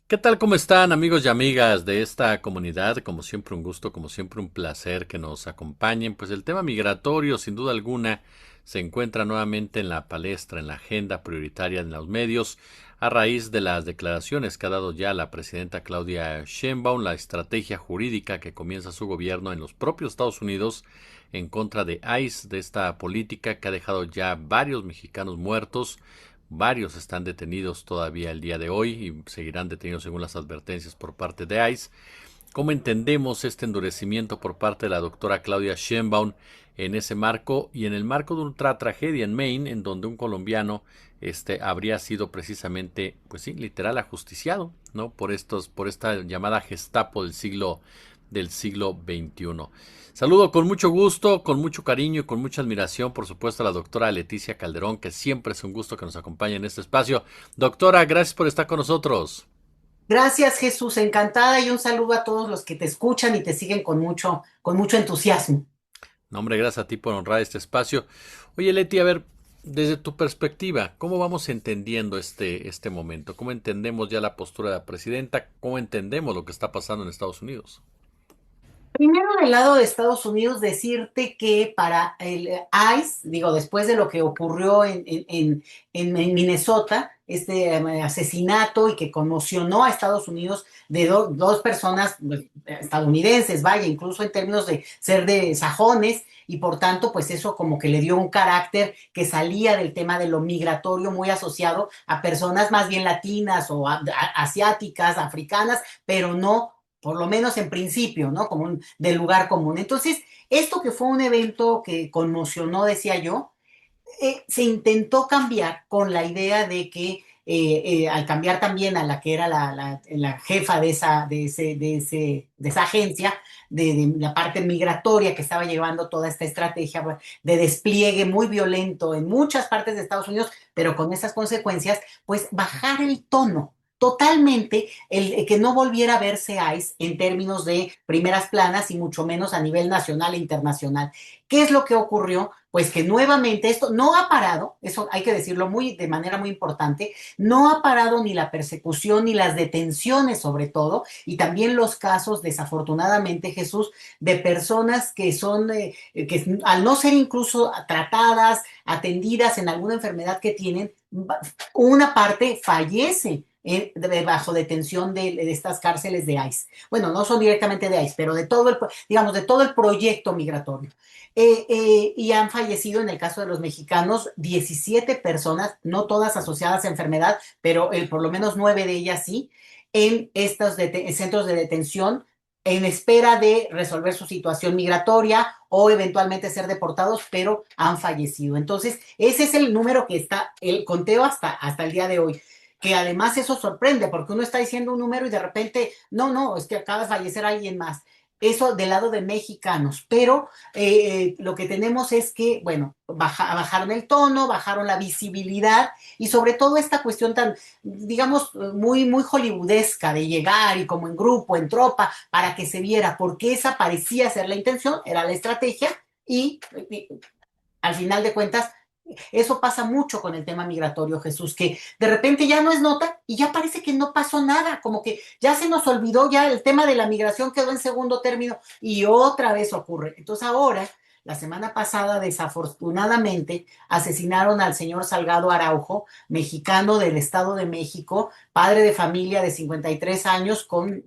¿Qué tal? ¿Cómo están amigos y amigas de esta comunidad? Como siempre un gusto, como siempre un placer que nos acompañen. Pues el tema migratorio, sin duda alguna, se encuentra nuevamente en la palestra, en la agenda prioritaria en los medios, a raíz de las declaraciones que ha dado ya la presidenta Claudia Sheinbaum, la estrategia jurídica que comienza su gobierno en los propios Estados Unidos en contra de ICE, de esta política que ha dejado ya varios mexicanos muertos. Varios están detenidos todavía el día de hoy y seguirán detenidos según las advertencias por parte de ICE. ¿Cómo entendemos este endurecimiento por parte de la doctora Claudia Sheinbaum en ese marco y en el marco de otra tragedia en Maine, en donde un colombiano habría sido precisamente, pues sí, literal ajusticiado, ¿no? Por esta llamada Gestapo del siglo XXI. Saludo con mucho gusto, con mucho cariño y con mucha admiración, por supuesto, a la doctora Leticia Calderón, que siempre es un gusto que nos acompañe en este espacio. Doctora, gracias por estar con nosotros. Gracias, Jesús, encantada y un saludo a todos los que te escuchan y te siguen con mucho entusiasmo. No, hombre, gracias a ti por honrar este espacio. Oye, Leti, a ver, desde tu perspectiva, ¿cómo vamos entendiendo este momento? ¿Cómo entendemos ya la postura de la presidenta? ¿Cómo entendemos lo que está pasando en Estados Unidos? Primero, del lado de Estados Unidos, decirte que para el ICE, digo, después de lo que ocurrió en Minnesota, asesinato y que conmocionó a Estados Unidos de dos personas pues, estadounidenses, vaya, incluso en términos de ser de sajones, y por tanto, pues eso como que le dio un carácter que salía del tema de lo migratorio muy asociado a personas más bien latinas o asiáticas, africanas, pero no por lo menos en principio, ¿no? Como del lugar común. Entonces, esto que fue un evento que conmocionó, decía yo, se intentó cambiar con la idea de que al cambiar también a la que era la jefa de esa agencia, de la parte migratoria que estaba llevando toda esta estrategia de despliegue muy violento en muchas partes de Estados Unidos, pero con esas consecuencias, pues bajar el tono totalmente, el que no volviera a verse ICE en términos de primeras planas y mucho menos a nivel nacional e internacional. ¿Qué es lo que ocurrió? Pues que nuevamente esto no ha parado, eso hay que decirlo de manera muy importante, no ha parado ni la persecución ni las detenciones sobre todo, y también los casos, desafortunadamente, Jesús, de personas que al no ser incluso tratadas, atendidas en alguna enfermedad que tienen, una parte fallece bajo detención de estas cárceles de ICE. Bueno, no son directamente de ICE, pero digamos, de todo el proyecto migratorio. Y han fallecido, en el caso de los mexicanos, 17 personas, no todas asociadas a enfermedad, pero por lo menos 9 de ellas sí, en estos centros de detención en espera de resolver su situación migratoria o eventualmente ser deportados, pero han fallecido. Entonces, ese es el número que está, el conteo hasta el día de hoy. Que además eso sorprende, porque uno está diciendo un número y de repente, no, no, es que acaba de fallecer alguien más. Eso del lado de mexicanos, pero lo que tenemos es que, bueno, bajaron el tono, bajaron la visibilidad y sobre todo esta cuestión tan, digamos, muy, muy hollywoodesca de llegar y como en grupo, en tropa, para que se viera, porque esa parecía ser la intención, era la estrategia y al final de cuentas eso pasa mucho con el tema migratorio, Jesús, que de repente ya no es nota y ya parece que no pasó nada, como que ya se nos olvidó, ya el tema de la migración quedó en segundo término y otra vez ocurre. Entonces ahora, la semana pasada, desafortunadamente, asesinaron al señor Salgado Araujo, mexicano del Estado de México, padre de familia de 53 años, con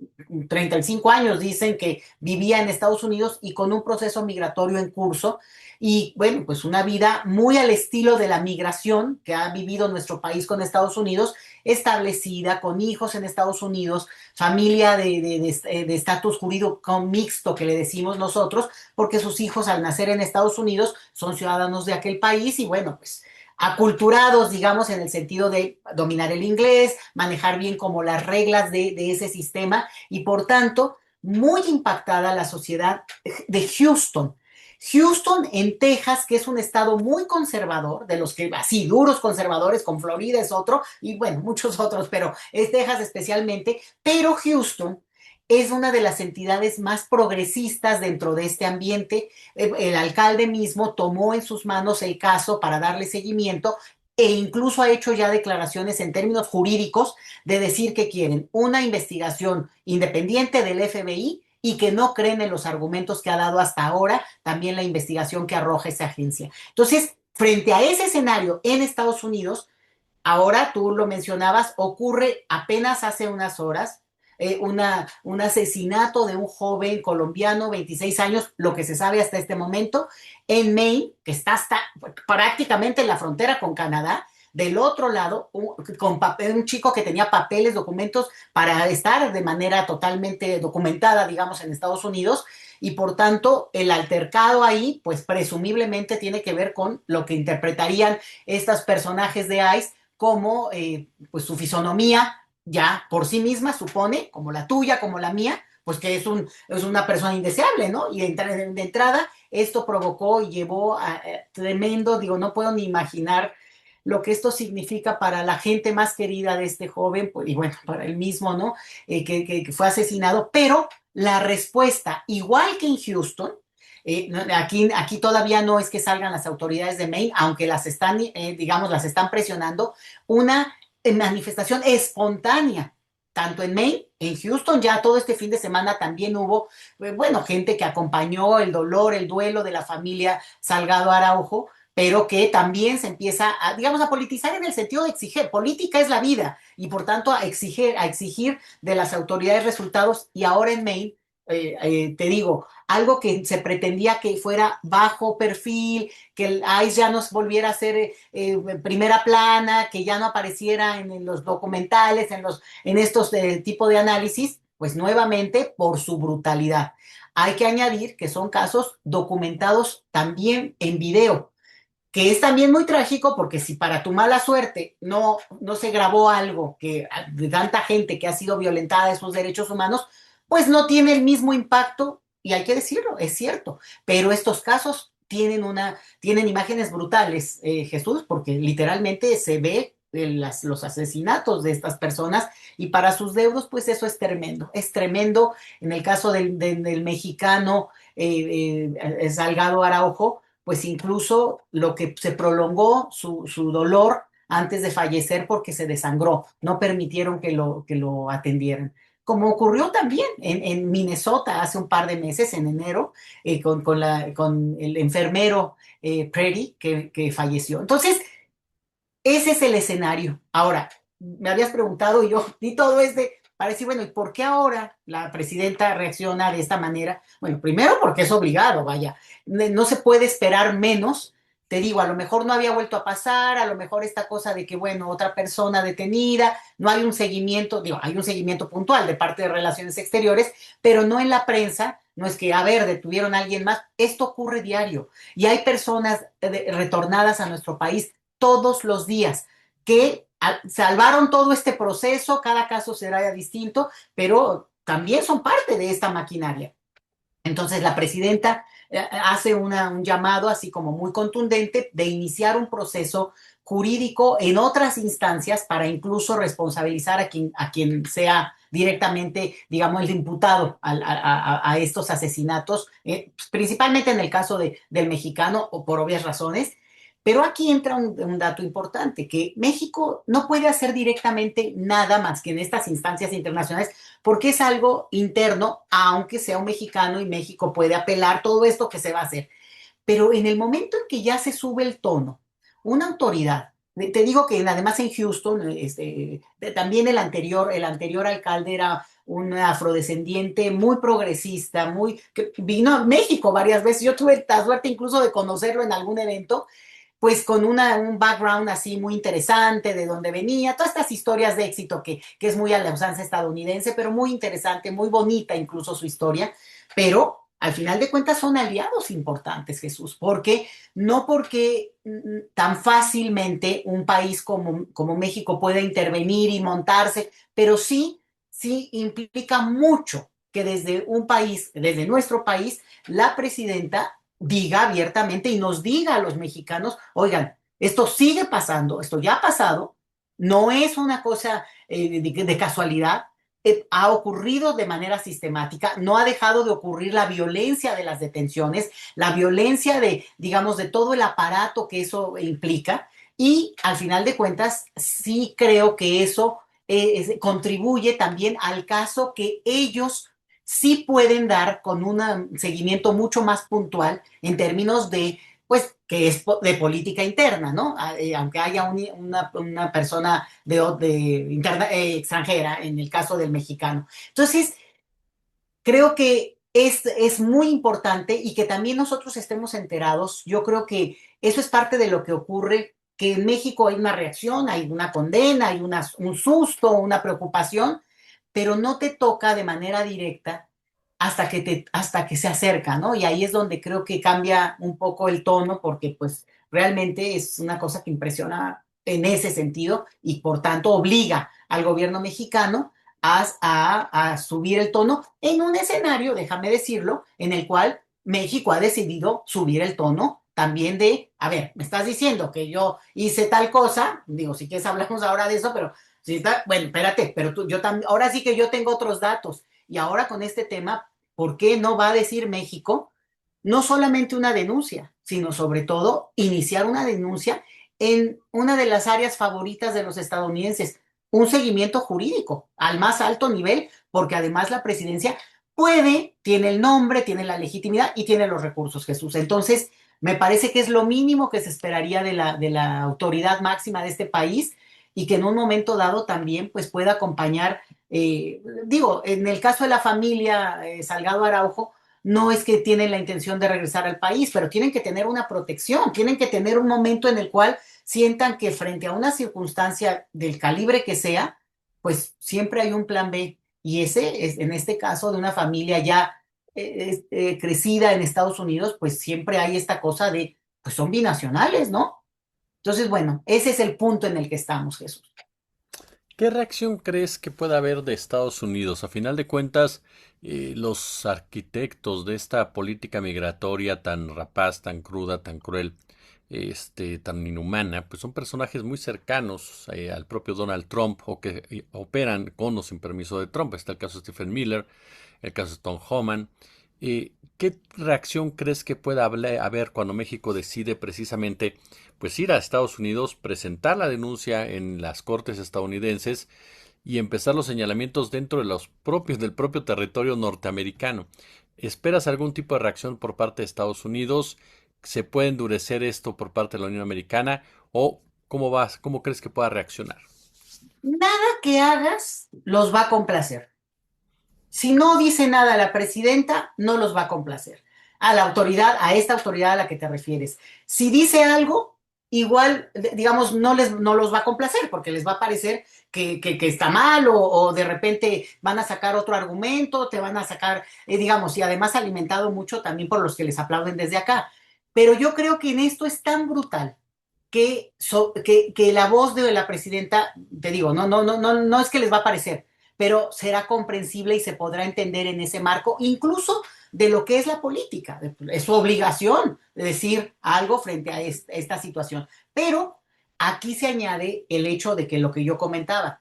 35 años, dicen que vivía en Estados Unidos y con un proceso migratorio en curso y bueno, pues una vida muy al estilo de la migración que ha vivido nuestro país con Estados Unidos, establecida, con hijos en Estados Unidos, familia de estatus jurídico mixto que le decimos nosotros, porque sus hijos al nacer en Estados Unidos son ciudadanos de aquel país y bueno, pues aculturados, digamos, en el sentido de dominar el inglés, manejar bien como las reglas de ese sistema y por tanto, muy impactada la sociedad de Houston. Houston, en Texas, que es un estado muy conservador, de los que así duros conservadores, con Florida es otro, y bueno, muchos otros, pero es Texas especialmente, pero Houston es una de las entidades más progresistas dentro de este ambiente. El alcalde mismo tomó en sus manos el caso para darle seguimiento e incluso ha hecho ya declaraciones en términos jurídicos de decir que quieren una investigación independiente del FBI y que no creen en los argumentos que ha dado hasta ahora también la investigación que arroja esa agencia. Entonces, frente a ese escenario en Estados Unidos, ahora tú lo mencionabas, ocurre apenas hace unas horas un asesinato de un joven colombiano, 26 años, lo que se sabe hasta este momento, en Maine, que está hasta prácticamente en la frontera con Canadá. Del otro lado, un chico que tenía papeles, documentos para estar de manera totalmente documentada, digamos, en Estados Unidos, y por tanto el altercado ahí, pues presumiblemente tiene que ver con lo que interpretarían estos personajes de ICE como pues su fisonomía ya por sí misma supone, como la tuya, como la mía, pues que es una persona indeseable, ¿no? Y de entrada esto provocó y llevó a tremendo, digo, no puedo ni imaginar lo que esto significa para la gente más querida de este joven, pues, y bueno, para él mismo, ¿no? Que fue asesinado, pero la respuesta, igual que en Houston, aquí todavía no es que salgan las autoridades de Maine, aunque las están, digamos, las están presionando, una manifestación espontánea, tanto en Maine, en Houston, ya todo este fin de semana también hubo, bueno, gente que acompañó el dolor, el duelo de la familia Salgado Araujo, pero que también se empieza a, digamos, a politizar en el sentido de exigir, política es la vida, y por tanto a exigir de las autoridades resultados, y ahora en Maine, te digo, algo que se pretendía que fuera bajo perfil, que el ICE ya no volviera a ser primera plana, que ya no apareciera en los documentales, en estos tipos de análisis, pues nuevamente por su brutalidad. Hay que añadir que son casos documentados también en video, que es también muy trágico porque si para tu mala suerte no se grabó algo que de tanta gente que ha sido violentada de sus derechos humanos, pues no tiene el mismo impacto, y hay que decirlo, es cierto, pero estos casos tienen imágenes brutales, Jesús, porque literalmente se ve los asesinatos de estas personas y para sus deudos, pues eso es tremendo. En el caso del mexicano Salgado Araujo, pues incluso lo que se prolongó su dolor antes de fallecer porque se desangró, no permitieron que lo atendieran. Como ocurrió también en Minnesota hace un par de meses, en enero, con el enfermero Pretty que falleció. Entonces, ese es el escenario. Ahora, me habías preguntado y yo di todo para decir, bueno, ¿y por qué ahora la presidenta reacciona de esta manera? Bueno, primero porque es obligado, vaya, no se puede esperar menos. Te digo, a lo mejor no había vuelto a pasar, a lo mejor esta cosa de que, bueno, otra persona detenida, no hay un seguimiento, digo, hay un seguimiento puntual de parte de Relaciones Exteriores, pero no en la prensa, no es que, a ver, detuvieron a alguien más, esto ocurre diario y hay personas retornadas a nuestro país todos los días que salvaron todo este proceso, cada caso será distinto, pero también son parte de esta maquinaria. Entonces la presidenta hace un llamado así como muy contundente de iniciar un proceso jurídico en otras instancias para incluso responsabilizar a quien sea directamente, digamos, el imputado a estos asesinatos, principalmente en el caso del mexicano, o por obvias razones. Pero aquí entra un dato importante, que México no puede hacer directamente nada más que en estas instancias internacionales porque es algo interno, aunque sea un mexicano y México puede apelar todo esto que se va a hacer. Pero en el momento en que ya se sube el tono, una autoridad, te digo que además en Houston, también el anterior alcalde era un afrodescendiente muy progresista, que vino a México varias veces. Yo tuve la suerte incluso de conocerlo en algún evento, pues con un background así muy interesante de dónde venía, todas estas historias de éxito que es muy a la usanza estadounidense, pero muy interesante, muy bonita incluso su historia, pero al final de cuentas son aliados importantes, Jesús, porque no porque tan fácilmente un país como México pueda intervenir y montarse, pero sí implica mucho que desde un país, desde nuestro país, la presidenta diga abiertamente y nos diga a los mexicanos, oigan, esto sigue pasando, esto ya ha pasado, no es una cosa de casualidad, ha ocurrido de manera sistemática, no ha dejado de ocurrir la violencia de las detenciones, la violencia digamos, de todo el aparato que eso implica, Y al final de cuentas, sí creo que eso contribuye también al caso que ellos sí pueden dar con un seguimiento mucho más puntual en términos de, pues, que es de política interna, ¿no? Aunque haya una persona extranjera, en el caso del mexicano. Entonces, creo que es muy importante y que también nosotros estemos enterados. Yo creo que eso es parte de lo que ocurre, que en México hay una reacción, hay una condena, hay un susto, una preocupación, pero no te toca de manera directa hasta que se acerca, ¿no? Y ahí es donde creo que cambia un poco el tono, porque pues realmente es una cosa que impresiona en ese sentido y por tanto obliga al gobierno mexicano a subir el tono en un escenario, déjame decirlo, en el cual México ha decidido subir el tono también de, a ver, me estás diciendo que yo hice tal cosa, digo, si quieres hablamos ahora de eso, pero si está, bueno, espérate, pero yo también, ahora sí que yo tengo otros datos y ahora con este tema, ¿por qué no va a decir México no solamente una denuncia, sino sobre todo iniciar una denuncia en una de las áreas favoritas de los estadounidenses, un seguimiento jurídico al más alto nivel, porque además la presidencia puede, tiene el nombre, tiene la legitimidad y tiene los recursos, Jesús. Entonces, me parece que es lo mínimo que se esperaría de la autoridad máxima de este país y que en un momento dado también pues pueda acompañar, digo, en el caso de la familia Salgado Araujo, no es que tienen la intención de regresar al país, pero tienen que tener una protección, tienen que tener un momento en el cual sientan que frente a una circunstancia del calibre que sea, pues siempre hay un plan B. Y ese es, en este caso, de una familia ya crecida en Estados Unidos, pues siempre hay esta cosa de, pues son binacionales, ¿no? Entonces, bueno, ese es el punto en el que estamos, Jesús. ¿Qué reacción crees que pueda haber de Estados Unidos? A final de cuentas, los arquitectos de esta política migratoria tan rapaz, tan cruda, tan cruel, tan inhumana, pues son personajes muy cercanos al propio Donald Trump o que operan con o sin permiso de Trump. Está el caso de Stephen Miller, el caso de Tom Homan. ¿Qué reacción crees que pueda haber cuando México decide precisamente pues ir a Estados Unidos, presentar la denuncia en las cortes estadounidenses y empezar los señalamientos dentro de del propio territorio norteamericano? ¿Esperas algún tipo de reacción por parte de Estados Unidos? ¿Se puede endurecer esto por parte de la Unión Americana? ¿O cómo crees que pueda reaccionar? Nada que hagas los va a complacer. Si no dice nada la presidenta, no los va a complacer. A la autoridad, a esta autoridad a la que te refieres. Si dice algo, igual, digamos, no los va a complacer porque les va a parecer que está mal o de repente van a sacar otro argumento, te van a sacar, digamos, y además alimentado mucho también por los que les aplauden desde acá. Pero yo creo que en esto es tan brutal que la voz de la presidenta, te digo, no es que les va a parecer, pero será comprensible y se podrá entender en ese marco, incluso de lo que es la política. Es su obligación de decir algo frente a esta situación. Pero aquí se añade el hecho de que lo que yo comentaba,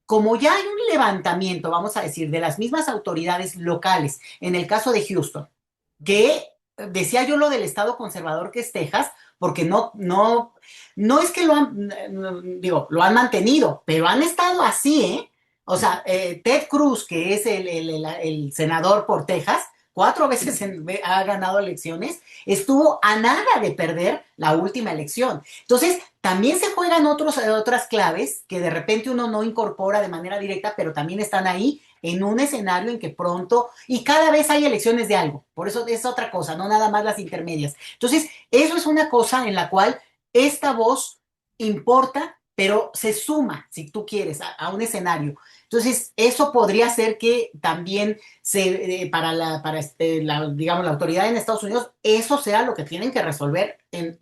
como ya hay un levantamiento, vamos a decir, de las mismas autoridades locales, en el caso de Houston, que decía yo lo del estado conservador que es Texas, porque no es que digo, lo han mantenido, pero han estado así, ¿eh? O sea, Ted Cruz, que es el senador por Texas, 4 veces ha ganado elecciones, estuvo a nada de perder la última elección. Entonces, también se juegan otras claves que de repente uno no incorpora de manera directa, pero también están ahí en un escenario en que pronto, y cada vez hay elecciones de algo, por eso es otra cosa, no nada más las intermedias. Entonces, eso es una cosa en la cual esta voz importa, pero se suma, si tú quieres, a un escenario. Entonces, eso podría ser que también digamos, la autoridad en Estados Unidos, eso sea lo que tienen que resolver en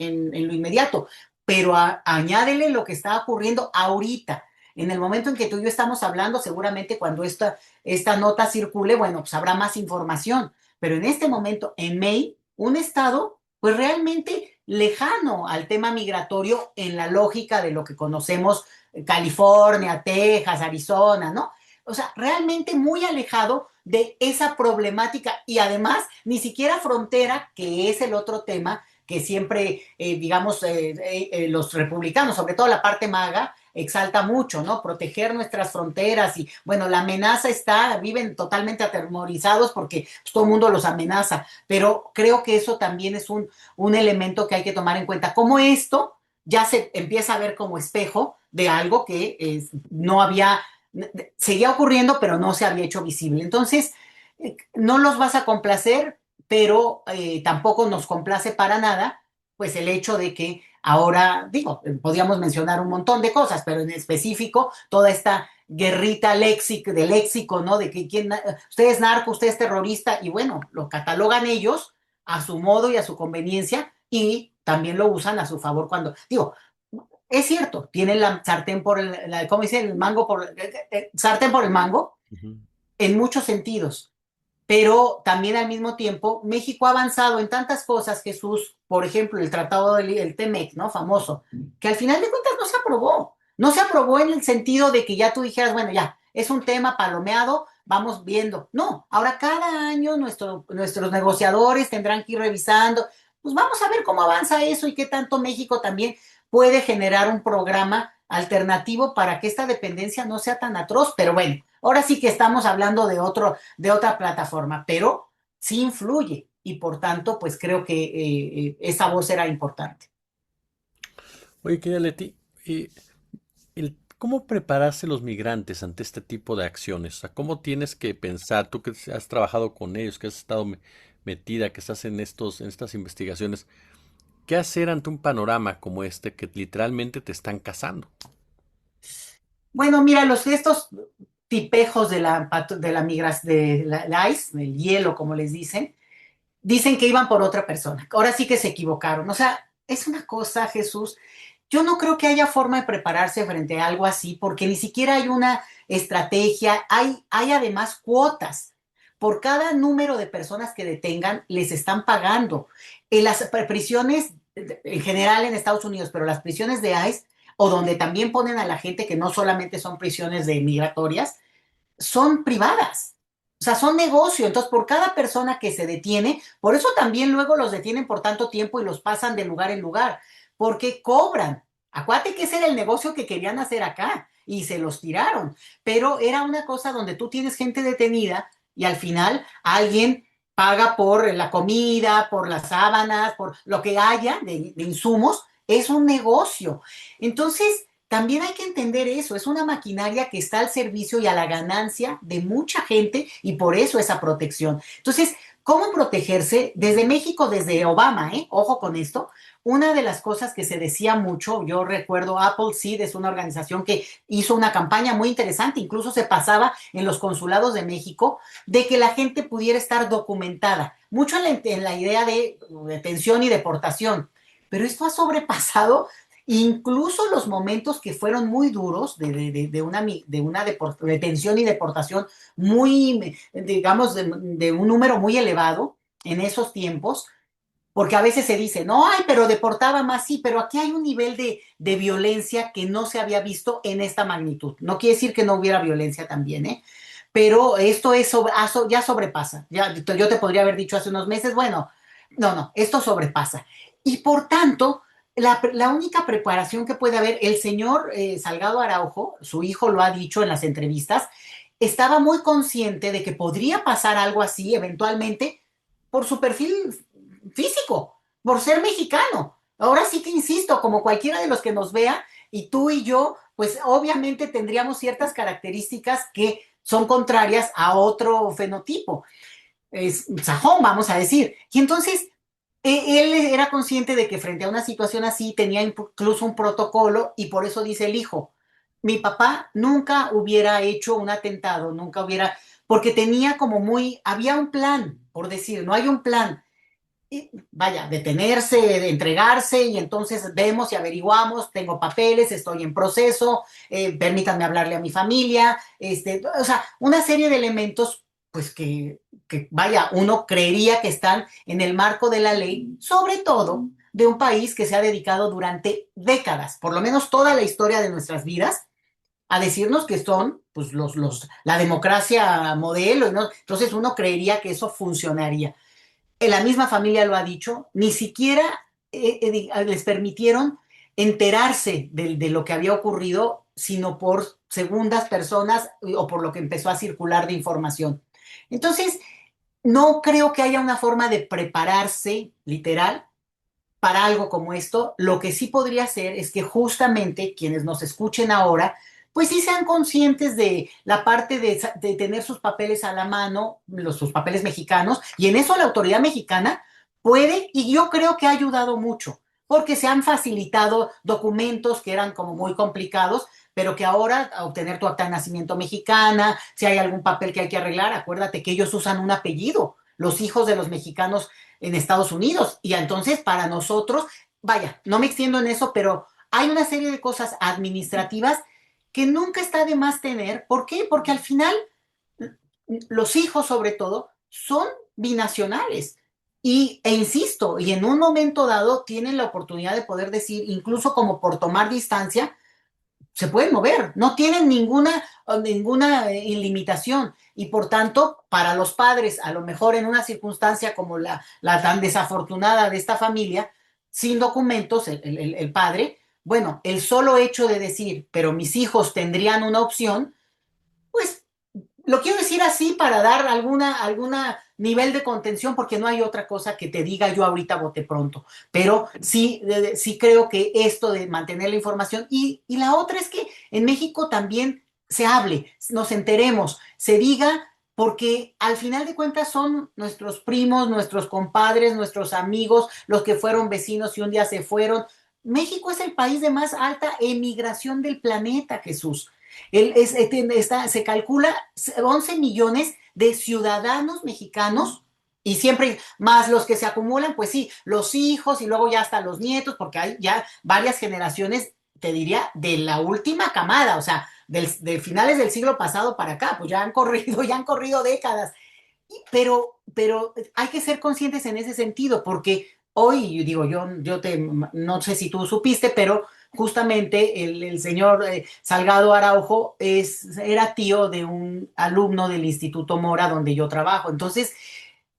lo inmediato. Pero añádele lo que está ocurriendo ahorita. En el momento en que tú y yo estamos hablando, seguramente cuando esta nota circule, bueno, pues habrá más información. Pero en este momento, en Maine, un estado, pues realmente lejano al tema migratorio en la lógica de lo que conocemos California, Texas, Arizona, ¿no? O sea, realmente muy alejado de esa problemática y además ni siquiera frontera, que es el otro tema que siempre, digamos, los republicanos, sobre todo la parte maga, exalta mucho, ¿no? Proteger nuestras fronteras y, bueno, la amenaza está, viven totalmente atemorizados porque pues, todo el mundo los amenaza, pero creo que eso también es un elemento que hay que tomar en cuenta. Como esto ya se empieza a ver como espejo de algo que no había, seguía ocurriendo, pero no se había hecho visible. Entonces, no los vas a complacer, pero tampoco nos complace para nada, pues el hecho de que ahora, digo, podríamos mencionar un montón de cosas, pero en específico, toda esta guerrita de léxico, ¿no? De que usted es narco, usted es terrorista, y bueno, lo catalogan ellos a su modo y a su conveniencia, y también lo usan a su favor cuando, digo, es cierto, tienen la sartén por ¿cómo dice? El mango por, sartén por el mango, Ujú. en muchos sentidos, pero también al mismo tiempo México ha avanzado en tantas cosas, Jesús, por ejemplo, el tratado del TEMEC, ¿no? Famoso, que al final de cuentas no se aprobó. No se aprobó en el sentido de que ya tú dijeras, bueno, ya, es un tema palomeado, vamos viendo. No, ahora cada año nuestros negociadores tendrán que ir revisando, pues vamos a ver cómo avanza eso y qué tanto México también puede generar un programa alternativo para que esta dependencia no sea tan atroz, pero bueno, ahora sí que estamos hablando de otra plataforma, pero sí influye y por tanto, pues creo que esa voz era importante. Oye, querida Leti, ¿cómo prepararse los migrantes ante este tipo de acciones? O sea, ¿cómo tienes que pensar, tú que has trabajado con ellos, que has estado metida, que estás en estas investigaciones, qué hacer ante un panorama como este que literalmente te están cazando? Bueno, mira, estos tipejos de la ICE, del hielo, como les dicen que iban por otra persona. Ahora sí que se equivocaron. O sea, es una cosa, Jesús. Yo no creo que haya forma de prepararse frente a algo así, porque ni siquiera hay una estrategia, hay además cuotas. Por cada número de personas que detengan, les están pagando. En las prisiones, en general en Estados Unidos, pero las prisiones de ICE, o donde también ponen a la gente que no solamente son prisiones de migratorias, son privadas. O sea, son negocio. Entonces, por cada persona que se detiene, por eso también luego los detienen por tanto tiempo y los pasan de lugar en lugar, porque cobran. Acuérdate que ese era el negocio que querían hacer acá y se los tiraron. Pero era una cosa donde tú tienes gente detenida y al final alguien paga por la comida, por las sábanas, por lo que haya de insumos. Es un negocio. Entonces, también hay que entender eso, es una maquinaria que está al servicio y a la ganancia de mucha gente y por eso esa protección. Entonces, ¿cómo protegerse? Desde México, desde Obama, ¿eh? Ojo con esto. Una de las cosas que se decía mucho, yo recuerdo Appleseed, es una organización que hizo una campaña muy interesante, incluso se pasaba en los consulados de México, de que la gente pudiera estar documentada, mucho en la idea de detención y deportación. Pero esto ha sobrepasado incluso los momentos que fueron muy duros de una detención y deportación muy, digamos, de un número muy elevado en esos tiempos, porque a veces se dice, no, ay, pero deportaba más, sí, pero aquí hay un nivel de violencia que no se había visto en esta magnitud. No quiere decir que no hubiera violencia también, ¿eh? Pero esto ya sobrepasa. Ya, yo te podría haber dicho hace unos meses, bueno, no, esto sobrepasa. Y por tanto, la única preparación que puede haber, el señor Salgado Araujo, su hijo lo ha dicho en las entrevistas, estaba muy consciente de que podría pasar algo así eventualmente por su perfil físico, por ser mexicano. Ahora sí que insisto, como cualquiera de los que nos vea, y tú y yo, pues obviamente tendríamos ciertas características que son contrarias a otro fenotipo, es sajón, vamos a decir. Y entonces, él era consciente de que frente a una situación así tenía incluso un protocolo y por eso dice el hijo, mi papá nunca hubiera hecho un atentado, nunca hubiera, porque tenía como había un plan, por decir, no hay un plan, y vaya, detenerse, de entregarse y entonces vemos y averiguamos, tengo papeles, estoy en proceso, permítanme hablarle a mi familia, o sea, una serie de elementos pues vaya, uno creería que están en el marco de la ley, sobre todo de un país que se ha dedicado durante décadas, por lo menos toda la historia de nuestras vidas, a decirnos que son pues la democracia modelo, ¿no? Entonces uno creería que eso funcionaría. La misma familia lo ha dicho, ni siquiera les permitieron enterarse de lo que había ocurrido, sino por segundas personas o por lo que empezó a circular de información. Entonces, no creo que haya una forma de prepararse literal para algo como esto. Lo que sí podría ser es que justamente quienes nos escuchen ahora, pues sí sean conscientes de la parte de tener sus papeles a la mano, sus papeles mexicanos, y en eso la autoridad mexicana puede, y yo creo que ha ayudado mucho, porque se han facilitado documentos que eran como muy complicados, pero que ahora a obtener tu acta de nacimiento mexicana, si hay algún papel que hay que arreglar, acuérdate que ellos usan un apellido, los hijos de los mexicanos en Estados Unidos. Y entonces para nosotros, vaya, no me extiendo en eso, pero hay una serie de cosas administrativas que nunca está de más tener. ¿Por qué? Porque al final los hijos sobre todo son binacionales. E insisto, y en un momento dado tienen la oportunidad de poder decir, incluso como por tomar distancia, se pueden mover, no tienen ninguna limitación y por tanto, para los padres, a lo mejor en una circunstancia como la tan desafortunada de esta familia, sin documentos, el padre, bueno, el solo hecho de decir, pero mis hijos tendrían una opción, pues lo quiero decir así para dar alguna nivel de contención, porque no hay otra cosa que te diga yo ahorita bote pronto. Pero sí, sí creo que esto de mantener la información y la otra es que en México también se hable, nos enteremos, se diga, porque al final de cuentas son nuestros primos, nuestros compadres, nuestros amigos, los que fueron vecinos y un día se fueron. México es el país de más alta emigración del planeta, Jesús. Se calcula 11 millones de ciudadanos mexicanos y siempre más los que se acumulan, pues sí, los hijos y luego ya hasta los nietos, porque hay ya varias generaciones, te diría, de la última camada, o sea, de finales del siglo pasado para acá, pues ya han corrido décadas. Pero hay que ser conscientes en ese sentido, porque hoy, digo, no sé si tú supiste, pero justamente el señor Salgado Araujo era tío de un alumno del Instituto Mora donde yo trabajo. Entonces,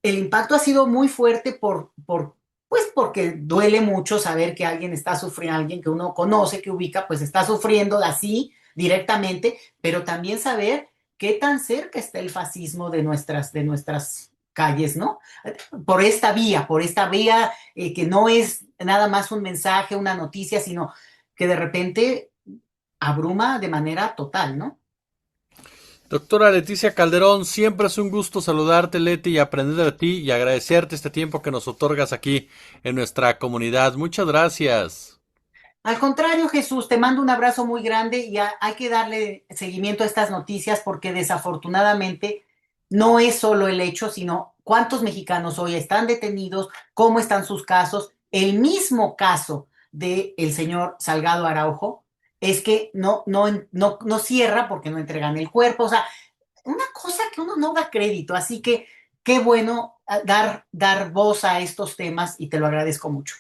el impacto ha sido muy fuerte pues porque duele mucho saber que alguien está sufriendo, alguien que uno conoce, que ubica, pues está sufriendo así directamente, pero también saber qué tan cerca está el fascismo de nuestras calles, ¿no? Por esta vía que no es nada más un mensaje, una noticia, sino que de repente abruma de manera total, ¿no? Doctora Leticia Calderón, siempre es un gusto saludarte, Leti, y aprender de ti y agradecerte este tiempo que nos otorgas aquí en nuestra comunidad. Muchas gracias. Al contrario, Jesús, te mando un abrazo muy grande y hay que darle seguimiento a estas noticias porque desafortunadamente no es solo el hecho, sino cuántos mexicanos hoy están detenidos, cómo están sus casos. El mismo caso del señor Salgado Araujo es que no cierra porque no entregan el cuerpo. O sea, una cosa que uno no da crédito. Así que qué bueno dar voz a estos temas y te lo agradezco mucho.